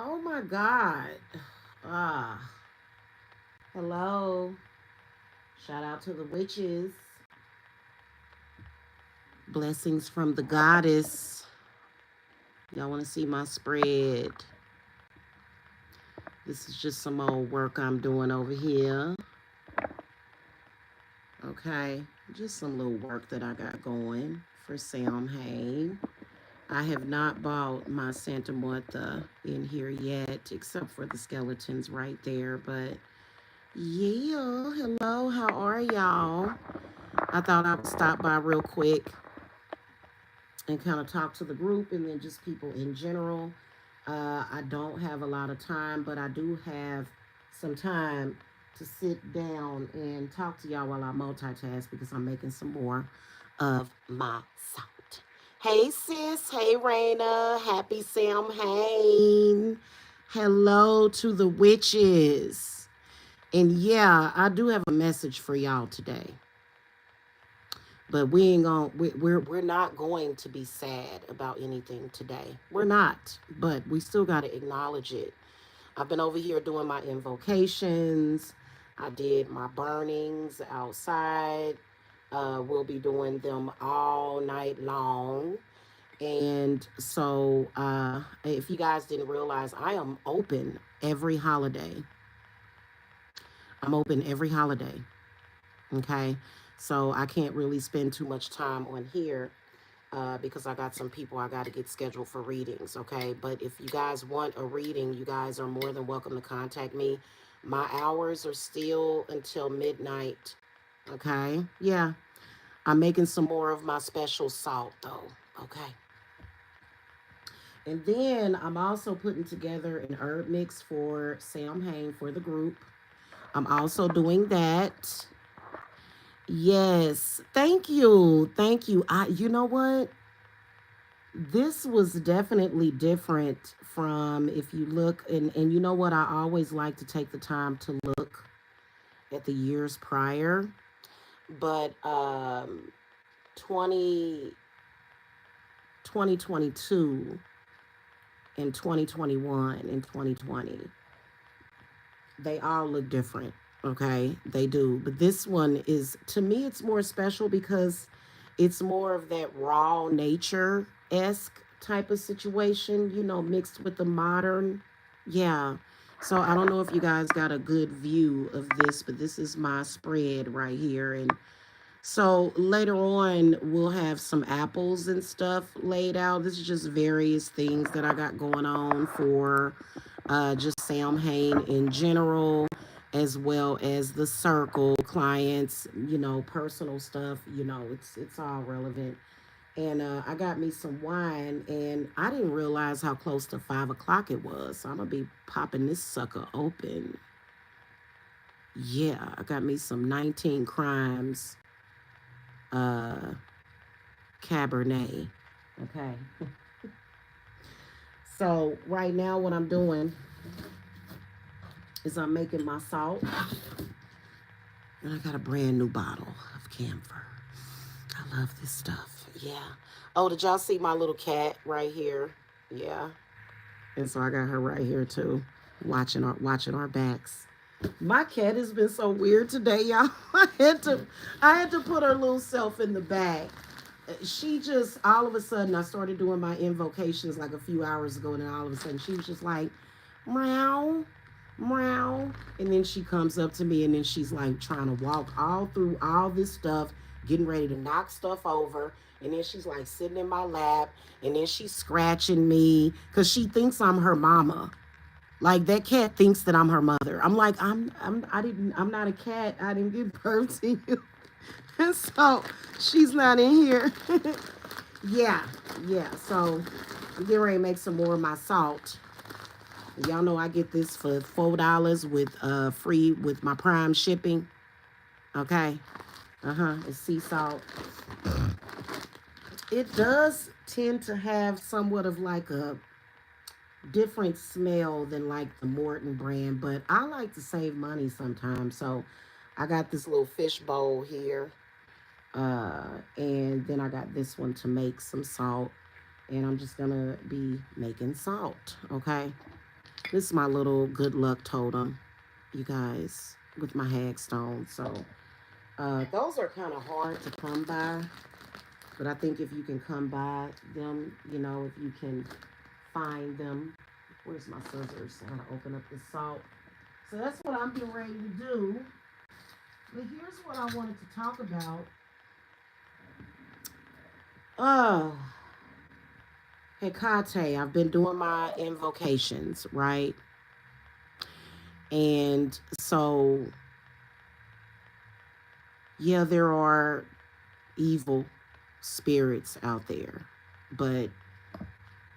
Oh my God. Ah, hello. Shout out to the witches. Blessings from the goddess. Y'all want to see my spread? This is just some old work I'm doing over here. Okay, just some little work that I got going for Samhain. I have not bought my Santa Martha in here yet, except for the skeletons right there. But yeah, hello, how are y'all? I thought I would stop by real quick and kind of talk to the group and then just people in general. I don't have a lot of time, but I do have some time to sit down and talk to y'all while I multitask because I'm making some more of my salt. Hey sis, hey Raina, happy Samhain. Hello to the witches. And yeah, I do have a message for y'all today. But we ain't going we're not going to be sad about anything today. We're not, but we still got to acknowledge it. I've been over here doing my invocations. I did my burnings outside. We'll be doing them all night long. And so, if you guys didn't realize, I am open every holiday. I'm open every holiday. Okay. So I can't really spend too much time on here because I got some people I got to get scheduled for readings. Okay. But if you guys want a reading, you guys are more than welcome to contact me. My hours are still until midnight. Okay. Yeah. I'm making some more of my special salt though. Okay. And then I'm also putting together an herb mix for Samhain for the group. I'm also doing that. Yes. Thank you. Thank you. You know what? This was definitely different from if you look and you know what? I always like to take the time to look at the years prior. But 20 2022 and 2021 and 2020, they all look different. Okay, they do. But this one is, to me, it's more special because it's more of that raw nature esque type of situation, mixed with the modern. Yeah. So I don't know if you guys got a good view of this, but this is my spread right here. And so later on, we'll have some apples and stuff laid out. This is just various things that I got going on for just Samhain in general, as well as the circle clients, personal stuff. It's all relevant. And I got me some wine, and I didn't realize how close to 5 o'clock it was. So I'm gonna be popping this sucker open. Yeah, I got me some 19 Crimes uh Cabernet. Okay. So right now what I'm doing is I'm making my salt. And I got a brand new bottle of camphor. I love this stuff. Yeah. Oh, did y'all see my little cat right here? Yeah. And so I got her right here too, watching our backs. My cat has been so weird today, y'all. I had to put her little self in the bag. She just all of a sudden I started doing my invocations like a few hours ago, and then all of a sudden she was just like, meow, meow, and then she comes up to me and then she's like trying to walk all through all this stuff, getting ready to knock stuff over, and then she's like sitting in my lap, and then she's scratching me because she thinks I'm her mama. Like that cat thinks that I'm her mother. I'm like, I'm not a cat. I didn't give birth to you. And so she's not in here. Yeah, yeah. So I'm getting ready to make some more of my salt. Y'all know I get this for $4 with free with my Prime shipping. Okay. It's sea salt. It does tend to have somewhat of like a different smell than like the Morton brand, but I like to save money sometimes. So I got this little fish bowl here. And then I got this one to make some salt. And I'm just gonna be making salt, okay? This is my little good luck totem, you guys, with my hagstone. So those are kind of hard to come by, but I think if you can come by them, if you can find them. Where's my scissors? I gotta open up this salt. So that's what I'm getting ready to do. But here's what I wanted to talk about. Oh, Hecate, I've been doing my invocations, right? And so, yeah, there are evil spirits out there. But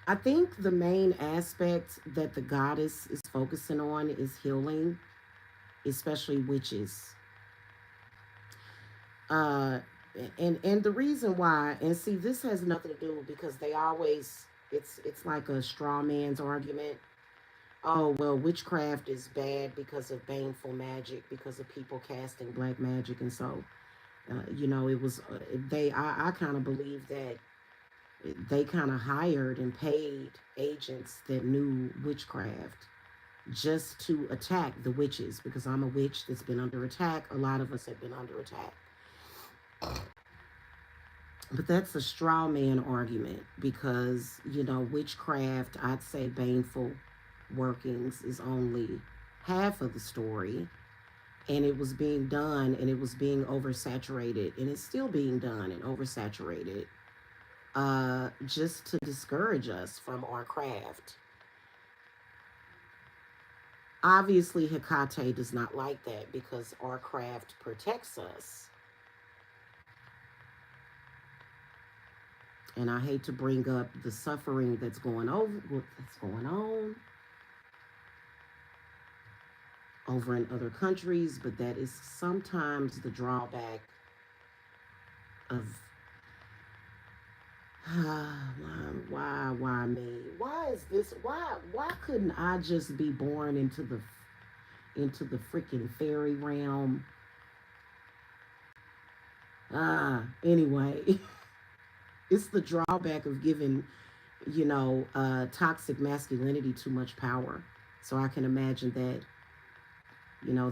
I think the main aspect that the goddess is focusing on is healing, especially witches. Uh, and the reason why, and see, this has nothing to do because they always, it's like a straw man's argument. Oh well, witchcraft is bad because of baneful magic, because of people casting black magic, and so it was they. I kind of believe that they kind of hired and paid agents that knew witchcraft just to attack the witches because I'm a witch that's been under attack. A lot of us have been under attack. But that's a straw man argument because, witchcraft, I'd say baneful workings is only half of the story. And it was being done and it was being oversaturated and it's still being done and oversaturated just to discourage us from our craft. Obviously, Hecate does not like that because our craft protects us. And I hate to bring up the suffering that's going on over in other countries, but that is sometimes the drawback of why me? Why is this? Why couldn't I just be born into the freaking fairy realm? Anyway, it's the drawback of giving toxic masculinity too much power. So I can imagine that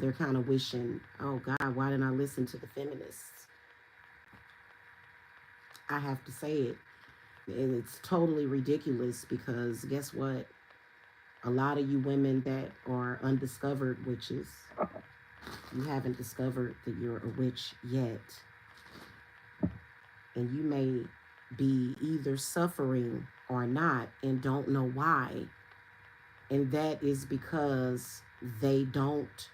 they're kind of wishing, oh God, why didn't I listen to the feminists? I have to say it. And it's totally ridiculous because guess what? A lot of you women that are undiscovered witches, you haven't discovered that you're a witch yet. And you may be either suffering or not and don't know why. And that is because they don't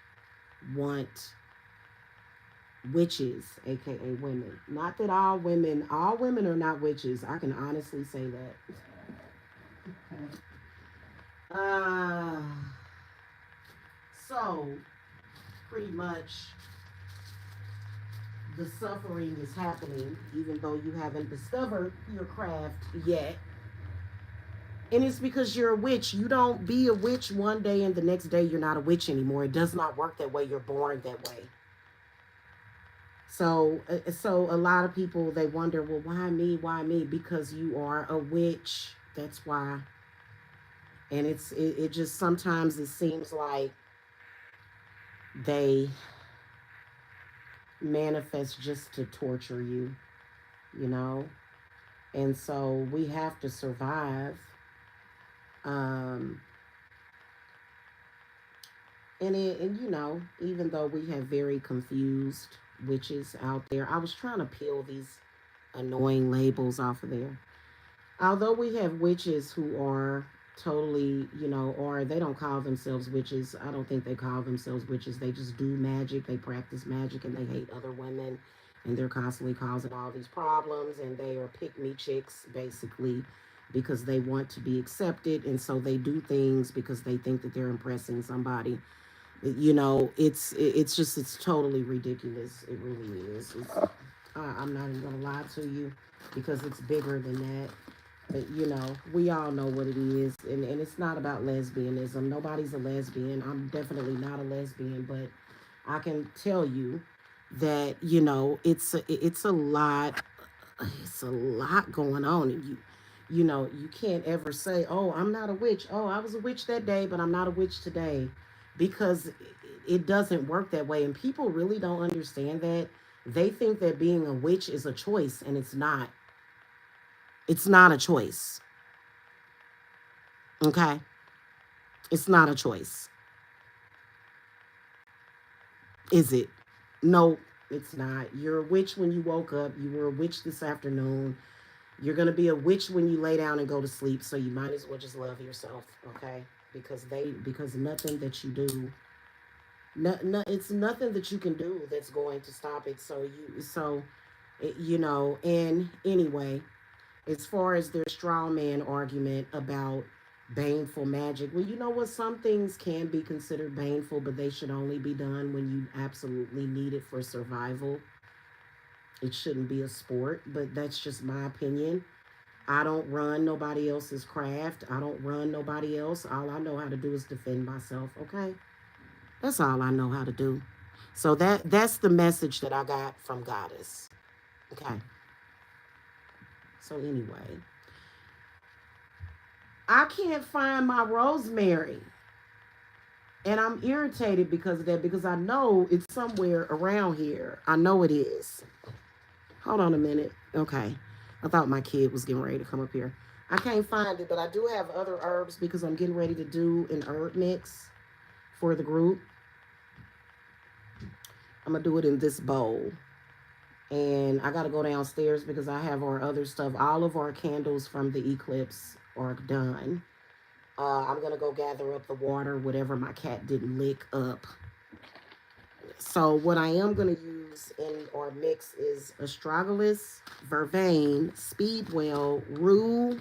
want witches, aka women. Not that all women are not witches. I can honestly say that. Uh, so pretty much the suffering is happening even though you haven't discovered your craft yet. And it's because you're a witch. You don't be a witch one day and the next day you're not a witch anymore. It does not work that way. You're born that way. So a lot of people they wonder, well, why me? Why me? Because you are a witch. That's why. And it just sometimes it seems like they manifest just to torture you, you know. And so we have to survive. Um, and even though we have very confused witches out there, I was trying to peel these annoying labels off of there. Although we have witches who are totally, or they don't call themselves witches. I don't think they call themselves witches. They just do magic. They practice magic and they hate other women. And they're constantly causing all these problems. And they are pick me chicks, basically, because they want to be accepted. And so they do things because they think that they're impressing somebody. It's totally ridiculous. It really is. I'm not even gonna lie to you because it's bigger than that. But we all know what it is, and it's not about lesbianism. Nobody's a lesbian. I'm definitely not a lesbian, but I can tell you that it's a lot. It's a lot going on, and You can't ever say, oh, I'm not a witch. Oh, I was a witch that day, but I'm not a witch today. Because it doesn't work that way. And people really don't understand that. They think that being a witch is a choice, and it's not. It's not a choice. Okay? It's not a choice. Is it? No, it's not. You're a witch when you woke up. You were a witch this afternoon. You're going to be a witch when you lay down and go to sleep. So you might as well just love yourself, okay? Because nothing that you do, it's nothing that you can do that's going to stop it. And anyway, as far as their straw man argument about baneful magic, well, you know what? Some things can be considered baneful, but they should only be done when you absolutely need it for survival. It shouldn't be a sport, but that's just my opinion. I don't run nobody else's craft. I don't run nobody else. All I know how to do is defend myself, okay? That's all I know how to do. So that's the message that I got from Goddess. Okay. So anyway, I can't find my rosemary. And I'm irritated because of that, because I know it's somewhere around here. I know it is. Hold on a minute. Okay. I thought my kid was getting ready to come up here. I can't find it, but I do have other herbs because I'm getting ready to do an herb mix for the group. I'm going to do it in this bowl. And I got to go downstairs because I have our other stuff. All of our candles from the eclipse are done. I'm going to go gather up the water, whatever my cat didn't lick up. So what I am going to use in our mix is astragalus, vervain, speedwell, rue,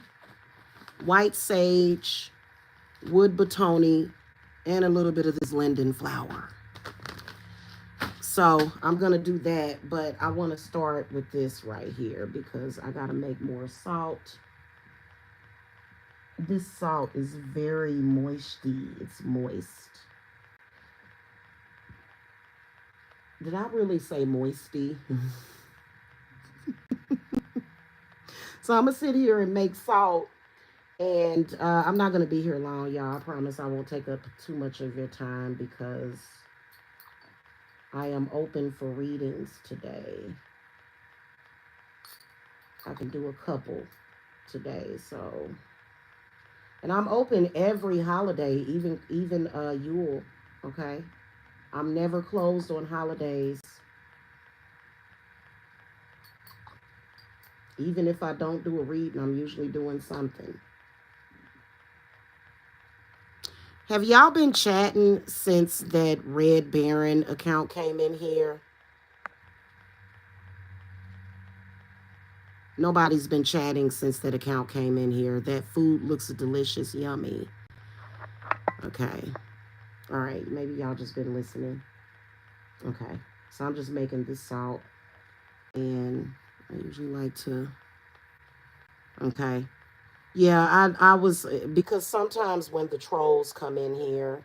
white sage, wood batoni, and a little bit of this linden flower. So I'm going to do that, but I want to start with this right here because I got to make more salt. This salt is very moisty. It's moist. Did I really say moisty? So I'm going to sit here and make salt. And I'm not going to be here long, y'all. I promise I won't take up too much of your time because I am open for readings today. I can do a couple today, so. And I'm open every holiday, even Yule, okay? I'm never closed on holidays. Even if I don't do a reading, I'm usually doing something. Have y'all been chatting since that Red Baron account came in here? Nobody's been chatting since that account came in here. That food looks delicious, yummy. Okay. All right. Maybe y'all just been listening. Okay. So I'm just making this salt. And I usually like to. Okay. Yeah, I was, because sometimes when the trolls come in here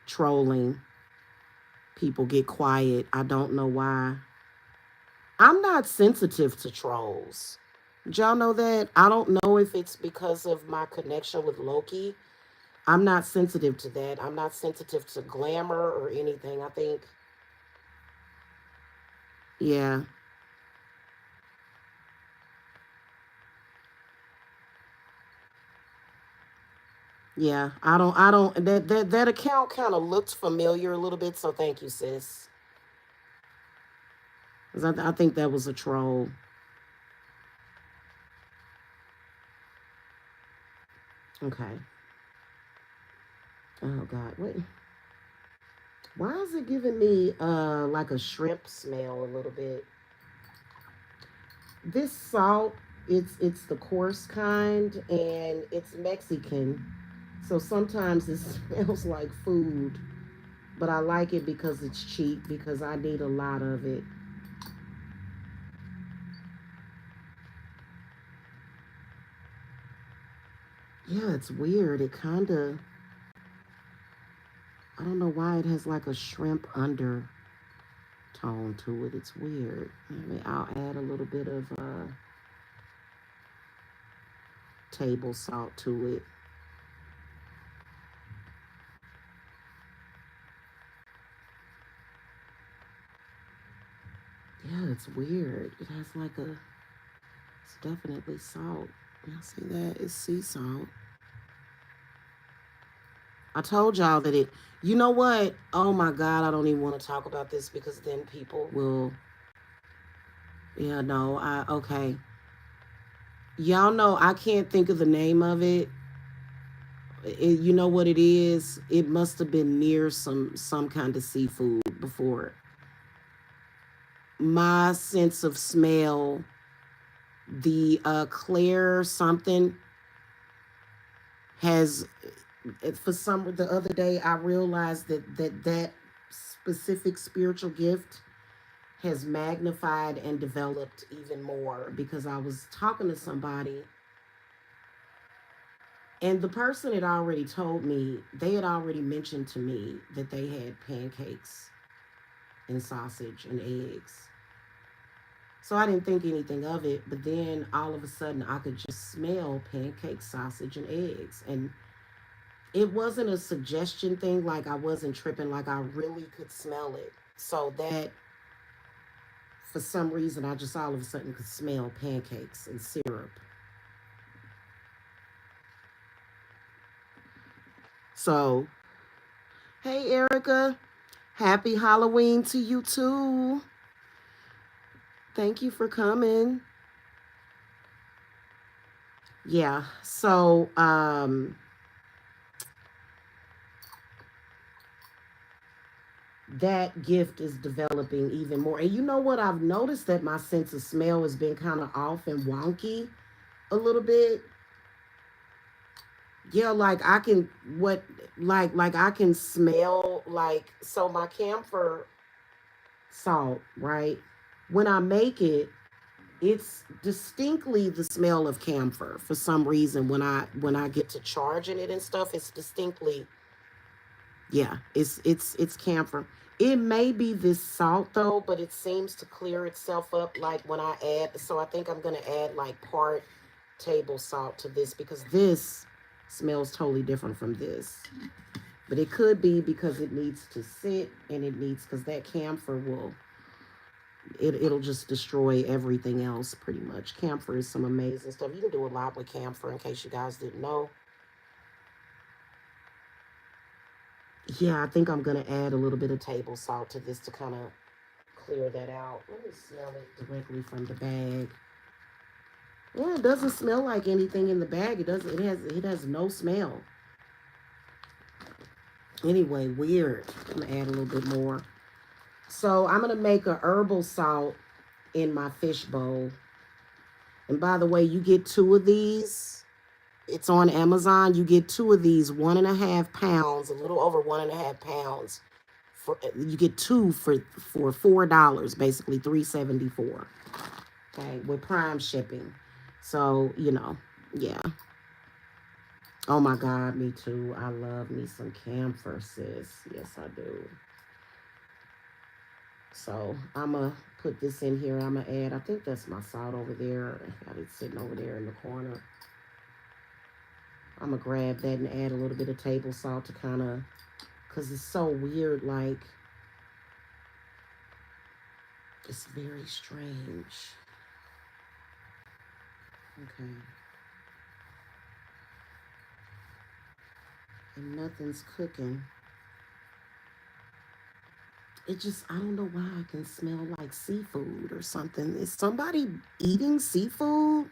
trolling, people get quiet. I don't know why. I'm not sensitive to trolls. Did y'all know that? I don't know if it's because of my connection with Loki. I'm not sensitive to that. I'm not sensitive to glamour or anything. I think, yeah, yeah. That account kind of looked familiar a little bit. So thank you, sis. 'Cause I think that was a troll. Okay. Oh God, wait. Why is it giving me like a shrimp smell a little bit? This salt, it's the coarse kind and it's Mexican. So sometimes it smells like food, but I like it because it's cheap because I need a lot of it. Yeah, it's weird. It kind of, I don't know why it has like a shrimp undertone to it. It's weird. I mean, I'll add a little bit of table salt to it. Yeah, it's weird. It has like a, it's definitely salt. Y'all see that? It's sea salt. I told y'all that it, you know what? Oh my God, I don't even want to talk about this because then people will, yeah, no, okay. Y'all know I can't think of the name of it. You know what it is? It must have been near some kind of seafood before. My sense of smell, the Claire something has, for some, the other day I realized that specific spiritual gift has magnified and developed even more because I was talking to somebody and the person had already told me, they had already mentioned to me that they had pancakes and sausage and eggs. So I didn't think anything of it, but then all of a sudden I could just smell pancake, sausage, and eggs. And it wasn't a suggestion thing, like I wasn't tripping, like I really could smell it. So that, for some reason, I just all of a sudden could smell pancakes and syrup. So, hey, Erica, happy Halloween to you too. Thank you for coming. Yeah, so that gift is developing even more. And you know what? I've noticed that my sense of smell has been kind of off and wonky a little bit. Yeah, like I can what like I can smell like, so my camphor salt, right? When I make it, it's distinctly the smell of camphor for some reason. When I get to charging it and stuff, it's distinctly, yeah, it's camphor. It may be this salt though, but it seems to clear itself up like when I add. So I think I'm gonna add like part table salt to this because this smells totally different from this. But it could be because it needs to sit and it needs, because that camphor will, it'll just destroy everything else pretty much. Camphor is some amazing stuff. You can do a lot with camphor, in case you guys didn't know. Yeah, I think I'm gonna add a little bit of table salt to this to kind of clear that out. Let me smell it directly from the bag. Yeah, it doesn't smell like anything in the bag. It doesn't. It has no smell. Anyway, weird. I'm gonna add a little bit more. So I'm gonna make a herbal salt in my fish bowl. And by the way, you get two of these. It's on Amazon. You get two of these, 1.5 pounds, a little over 1.5 pounds. You get two for $4, basically $3.74. Okay, with Prime shipping. So yeah. Oh my God, me too. I love me some camphor, sis. Yes, I do. So I'm gonna put this in here. I'm gonna add, I think that's my salt over there. I got it sitting over there in the corner. I'm gonna grab that and add a little bit of table salt to kind of, because it's so weird, like, it's very strange. Okay. And nothing's cooking. It just, I don't know why I can smell like seafood or something. Is somebody eating seafood?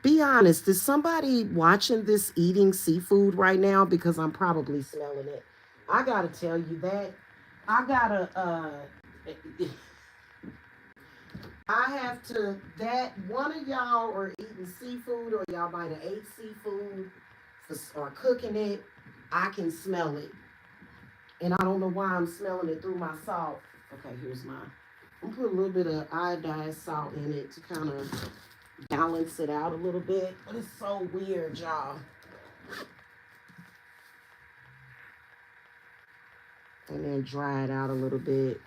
Be honest, is somebody watching this eating seafood right now? Because I'm probably smelling it. I gotta tell you that. I gotta, I have to, that one of y'all are eating seafood or y'all might have ate seafood or cooking it. I can smell it. And I don't know why I'm smelling it through my salt. Okay, here's mine. I'm put a little bit of iodized salt in it to kind of balance it out a little bit. But it's so weird, y'all. And then dry it out a little bit.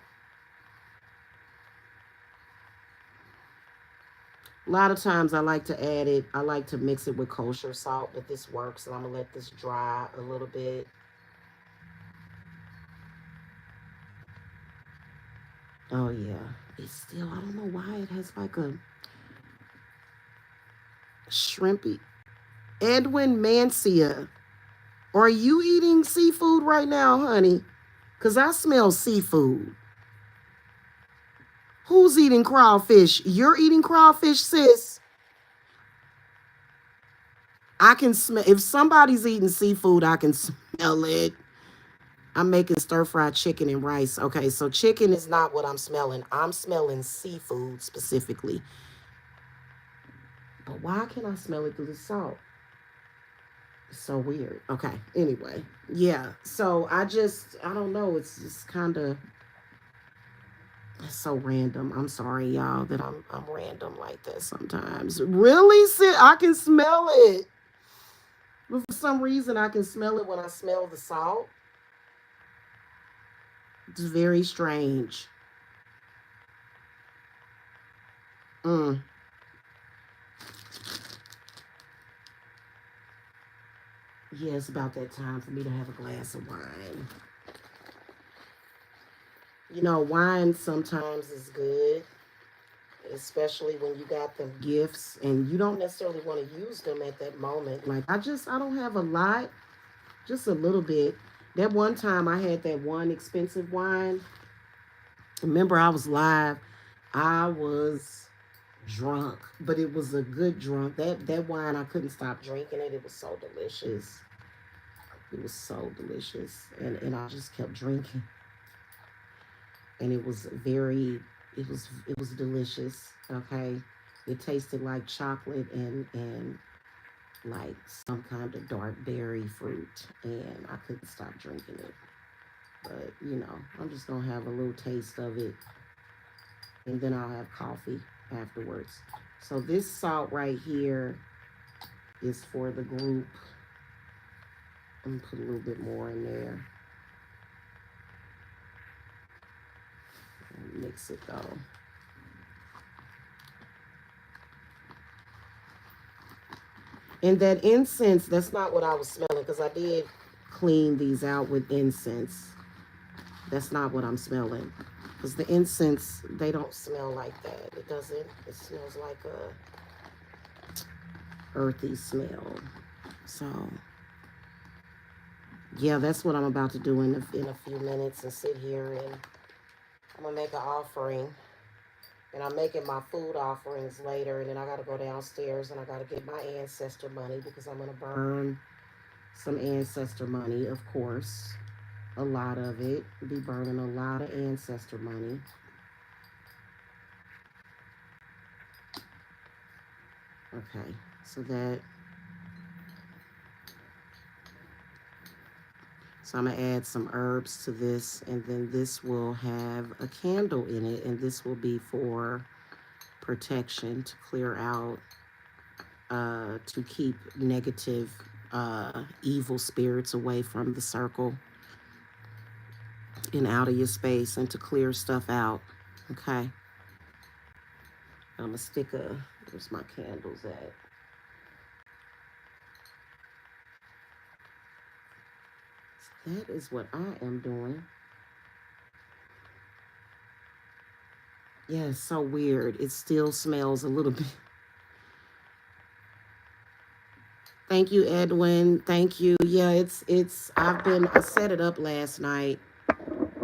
A lot of times I like to add it, I like to mix it with kosher salt, but this works. And I'm going to let this dry a little bit. Oh, yeah. It's still, I don't know why it has like a shrimpy. Edwin Mancia, are you eating seafood right now, honey? Because I smell seafood. Who's eating crawfish? You're eating crawfish, sis. I can smell, if somebody's eating seafood, I can smell it. I'm making stir fried chicken and rice. Okay, so chicken is not what I'm smelling. I'm smelling seafood specifically. But why can I smell it through the salt? It's so weird. Okay, anyway. Yeah, so I don't know. It's just kind of, it's so random. I'm sorry, y'all, that I'm random like that sometimes. Really? I can smell it. But for some reason, I can smell it when I smell the salt. It's very strange. Mm. Yeah, it's about that time for me to have a glass of wine. You know, wine sometimes is good, especially when you got them gifts and you don't necessarily want to use them at that moment. Like, I don't have a lot, just a little bit. That one time I had that one expensive wine. Remember, I was live. I was drunk, but it was a good drunk. That wine, I couldn't stop drinking it. It was so delicious. It was so delicious, and I just kept drinking, and it was delicious. Okay, it tasted like chocolate and like some kind of dark berry fruit, and I couldn't stop drinking it. But I'm just gonna have a little taste of it, and then I'll have coffee afterwards. So this salt right here is for the group. I'm gonna put a little bit more in there. Mix it though. And that incense, that's not what I was smelling because I did clean these out with incense. That's not what I'm smelling. Because the incense, they don't smell like that. It doesn't. It smells like a earthy smell. So, yeah, that's what I'm about to do in a few minutes and sit here and I'm going to make an offering. And I'm making my food offerings later. And then I got to go downstairs and I got to get my ancestor money because I'm going to burn some ancestor money, of course. A lot of it. Be burning a lot of ancestor money. Okay, so I'm gonna add some herbs to this, and then this will have a candle in it, and this will be for protection, to clear out, to keep negative, evil spirits away from the circle and out of your space, and to clear stuff out. Okay, I'm gonna where's my candles at? That is what I am doing. Yeah, it's so weird. It still smells a little bit. Thank you, Edwin. Thank you. Yeah, I set it up last night.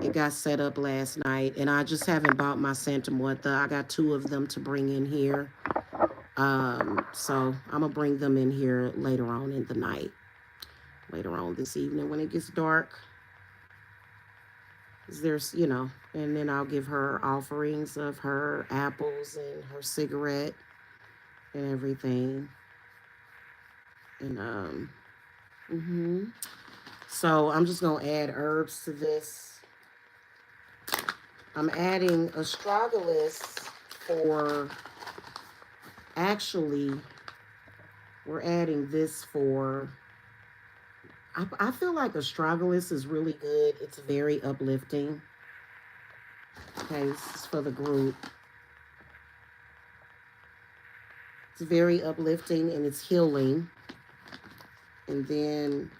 It got set up last night, and I just haven't bought my Santa Muerta. I got two of them to bring in here. So I'm gonna bring them in here later on in the night, later on this evening when it gets dark. And then I'll give her offerings of her apples and her cigarette and everything. And so I'm just gonna add herbs to this. I'm adding astragalus for, actually, we're adding this for, I feel like astragalus is really good. It's very uplifting. Okay, this is for the group. It's very uplifting and it's healing. And then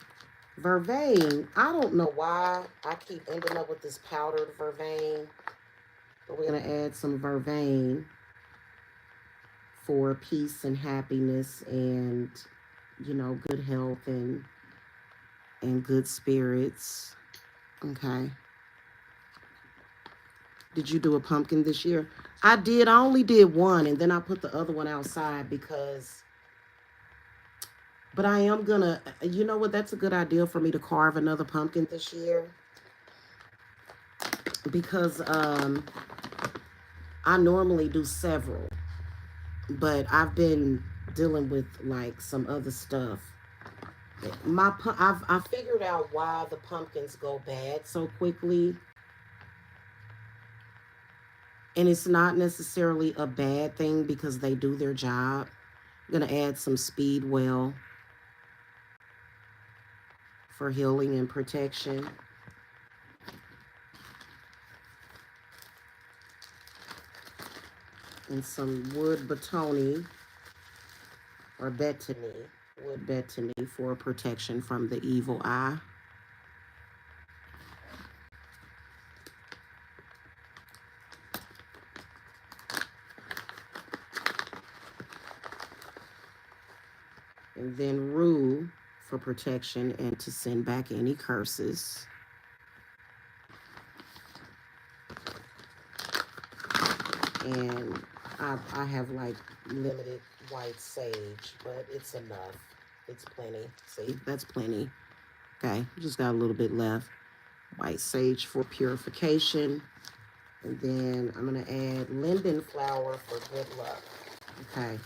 vervain. I don't know why I keep ending up with this powdered vervain, but we're going to add some vervain for peace and happiness and, you know, good health and good spirits. Okay. Did you do a pumpkin this year? I did. I only did one, and then I put the other one outside because, but I am gonna, you know what? That's a good idea for me to carve another pumpkin this year because I normally do several, but I've been dealing with like some other stuff. I figured out why the pumpkins go bad so quickly, and it's not necessarily a bad thing because they do their job. I'm gonna add some speed well for healing and protection. And some wood betony or betony, wood betony for protection from the evil eye. And then rue for protection and to send back any curses. And I have like limited white sage, but it's enough. It's plenty. See, that's plenty. Okay, just got a little bit left. White sage for purification. And then I'm going to add linden flower for good luck. Okay.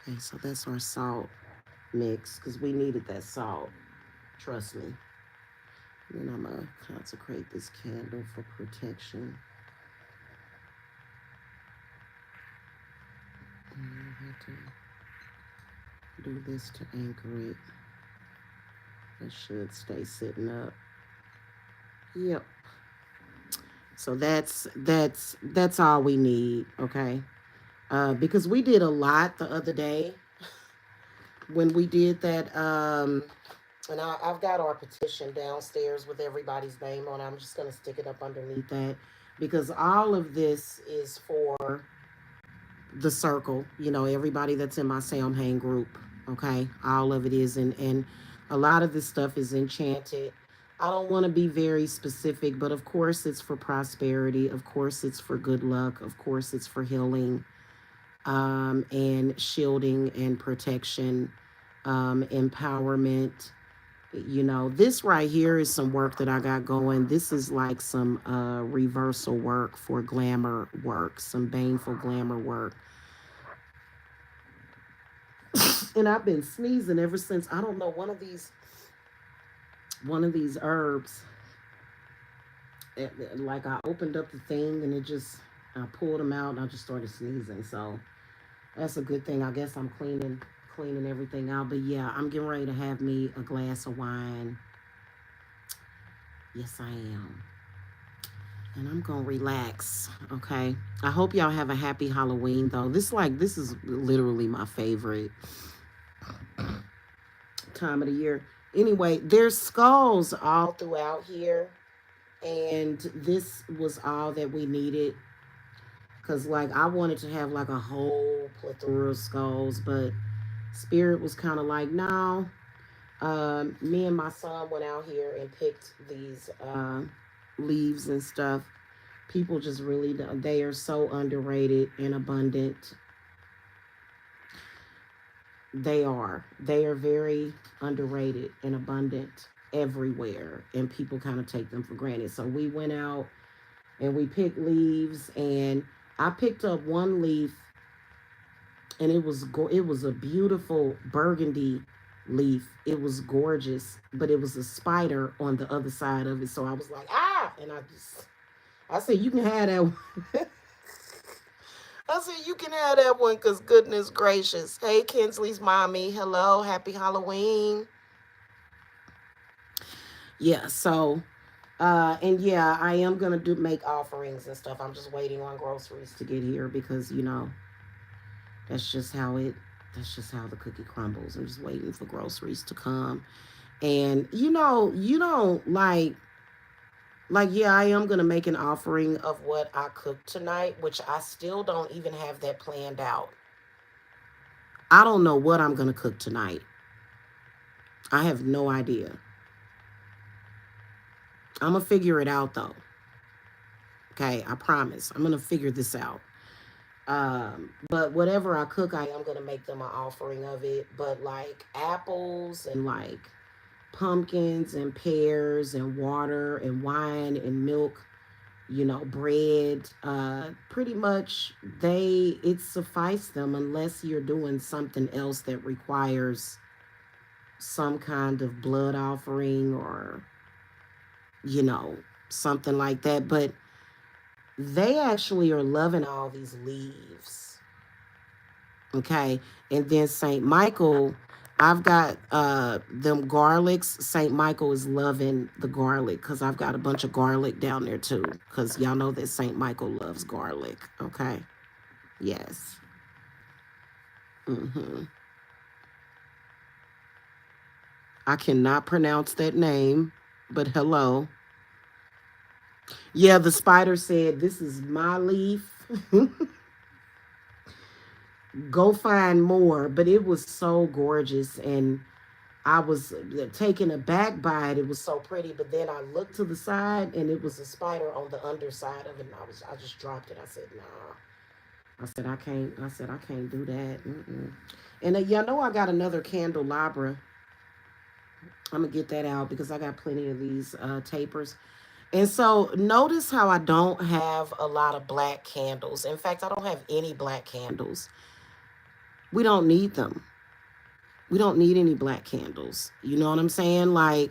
Okay, so that's our salt mix because we needed that salt. Trust me. And then I'm going to consecrate this candle for protection. And I have to do this to anchor it. It should stay sitting up. Yep. So that's all we need, okay? Because we did a lot the other day when we did that. And I've got our petition downstairs with everybody's name on it. I'm just going to stick it up underneath that because all of this is for the circle, you know, everybody that's in my Samhain group, okay? All of it is, and a lot of this stuff is enchanted. I don't want to be very specific, but of course it's for prosperity. Of course it's for good luck. Of course it's for healing, and shielding and protection, empowerment. You know, this right here is some work that I got going. This is like some reversal work for glamour work, some baneful glamour work. And I've been sneezing ever since, I don't know, one of these herbs. Like I opened up the thing and I pulled them out and I just started sneezing. So that's a good thing. I guess I'm cleaning everything out. But yeah, I'm getting ready to have me a glass of wine. Yes, I am. And I'm gonna relax. Okay. I hope y'all have a happy Halloween though. This is literally my favorite time of the year. Anyway, there's skulls all throughout here. And this was all that we needed. Cause like I wanted to have like a whole plethora of skulls, but Spirit was kind of like, no. Me and my son went out here and picked these leaves and stuff. People just really, they are so underrated and abundant. They are. They are very underrated and abundant everywhere, and people kind of take them for granted. So we went out and we picked leaves, and I picked up one leaf, and it was a beautiful burgundy leaf. It was gorgeous, but it was a spider on the other side of it. So I was like, ah, and I said, you can have that one. I said, you can have that one because goodness gracious. Hey, Kinsley's mommy. Hello. Happy Halloween. Yeah, so and yeah, I am gonna do make offerings and stuff. I'm just waiting on groceries to get here because that's just how it that's just how the cookie crumbles. I'm just waiting for groceries to come. And you don't yeah, I am gonna make an offering of what I cooked tonight, which I still don't even have that planned out. I don't know what I'm gonna cook tonight. I have no idea. I'm gonna figure it out though. Okay, I promise. I'm gonna figure this out. But whatever I cook, I am gonna make them an offering of it. But like apples and like pumpkins and pears and water and wine and milk, bread, pretty much it suffice them unless you're doing something else that requires some kind of blood offering or, you know, something like that. But they actually are loving all these leaves. Okay. And then St. Michael, I've got them garlics. St. Michael is loving the garlic because I've got a bunch of garlic down there too. Because y'all know that St. Michael loves garlic. Okay. Yes. I cannot pronounce that name, but hello. Yeah, the spider said, "This is my leaf." Go find more. But it was so gorgeous. And I was taken aback by it. It was so pretty. But then I looked to the side and it was a spider on the underside of it. And I just dropped it. I said, nah. I said, I can't do that. Mm-mm. And y'all know I got another candelabra. I'm going to get that out because I got plenty of these tapers. And so notice how I don't have a lot of black candles. In fact, I don't have any black candles. We don't need them. We don't need any black candles. You know what I'm saying? Like,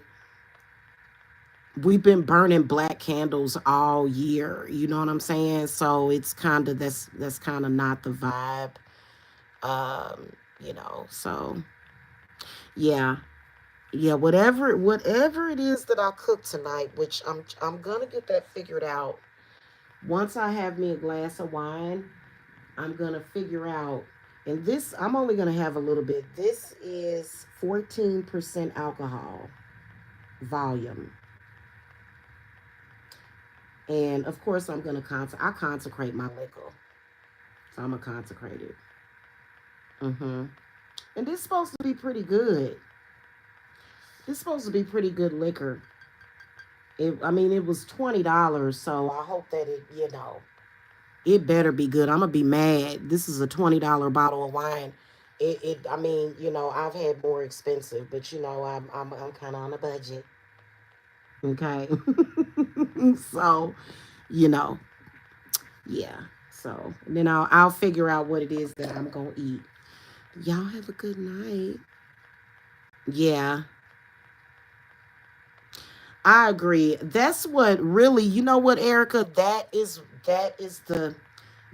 we've been burning black candles all year. You know what I'm saying? So it's kind of that's kind of not the vibe. So yeah. Yeah, whatever it is that I cook tonight, which I'm gonna get that figured out. Once I have me a glass of wine, I'm gonna figure out, and this I'm only gonna have a little bit. This is 14% alcohol volume. And of course I'm gonna I consecrate my liquor. So I'm gonna consecrate it. And this is supposed to be pretty good. This is supposed to be pretty good liquor. It was $20, so I hope that it better be good. I'm gonna be mad. This is a $20 bottle of wine. I've had more expensive, but I'm kind of on a budget. Okay, so you know, yeah. So then I'll figure out what it is that I'm gonna eat. Y'all have a good night. Yeah, I agree. That's what really, you know what, Erica? That is the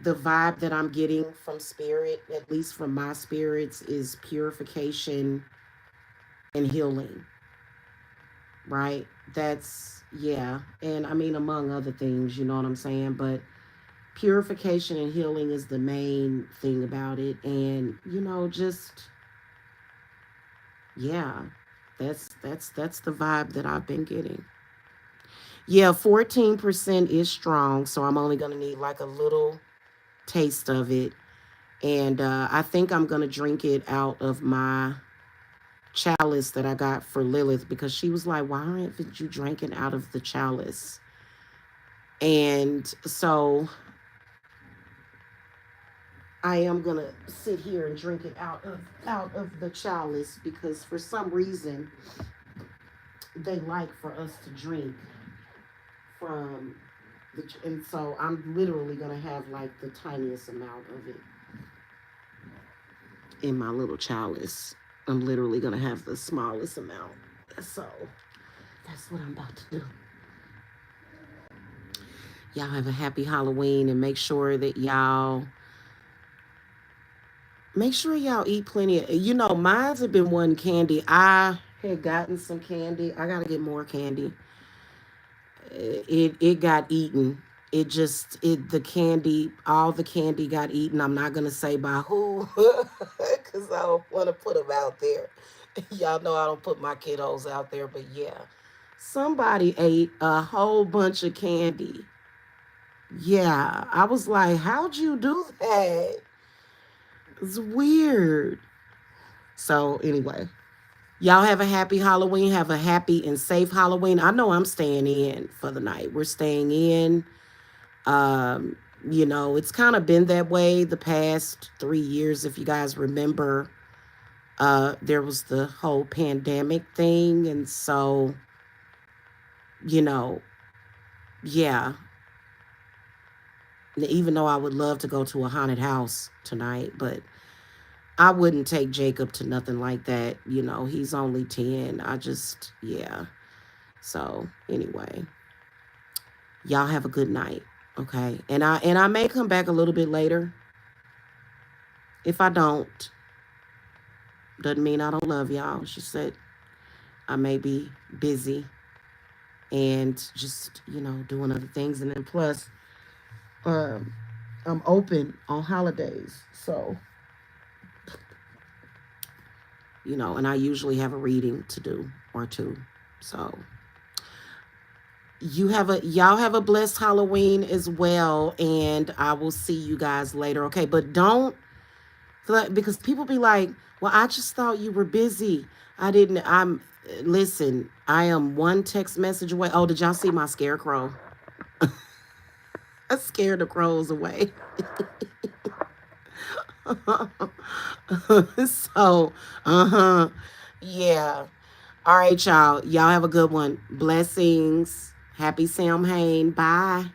vibe that I'm getting from spirit, at least from my spirits, is purification and healing. Right? That's yeah. And I mean among other things, you know what I'm saying? But purification and healing is the main thing about it. And just yeah. That's the vibe that I've been getting. Yeah, 14% is strong, so I'm only gonna need like a little taste of it. And I think I'm gonna drink it out of my chalice that I got for Lilith because she was like, "Why aren't you drinking out of the chalice?" And so I am gonna sit here and drink it out of the chalice because for some reason they like for us to drink from And so I'm literally gonna have like the tiniest amount of it in my little chalice. I'm literally gonna have the smallest amount. So that's what I'm about to do. Y'all have a happy Halloween and make sure y'all eat plenty of, mine's have been one candy. I had gotten some candy. I gotta get more candy. It got eaten. The candy, all the candy got eaten. I'm not gonna say by who, because I don't want to put them out there. Y'all know I don't put my kiddos out there, but yeah, somebody ate a whole bunch of candy. Yeah, I was like, how'd you do that? It's weird. So anyway, y'all have a happy Halloween. Have a happy and safe Halloween. I know I'm staying in for the night. We're staying in. Um, it's kind of been that way the past 3 years. If you guys remember, there was the whole pandemic thing. And so, you know, yeah, even though I would love to go to a haunted house tonight, but I wouldn't take Jacob to nothing like that. He's only 10. Yeah. So anyway, y'all have a good night. Okay. And I may come back a little bit later. If I don't, doesn't mean I don't love y'all. She said I may be busy and just, doing other things. And then plus, um, I'm open on holidays. So, and I usually have a reading to do or two. So y'all have a blessed Halloween as well. And I will see you guys later. Okay. But don't, because people be like, well, I just thought you were busy. Listen, I am one text message away. Oh, did y'all see my scarecrow? I scared the crows away. So, yeah. All right, y'all. Y'all have a good one. Blessings. Happy Samhain. Bye.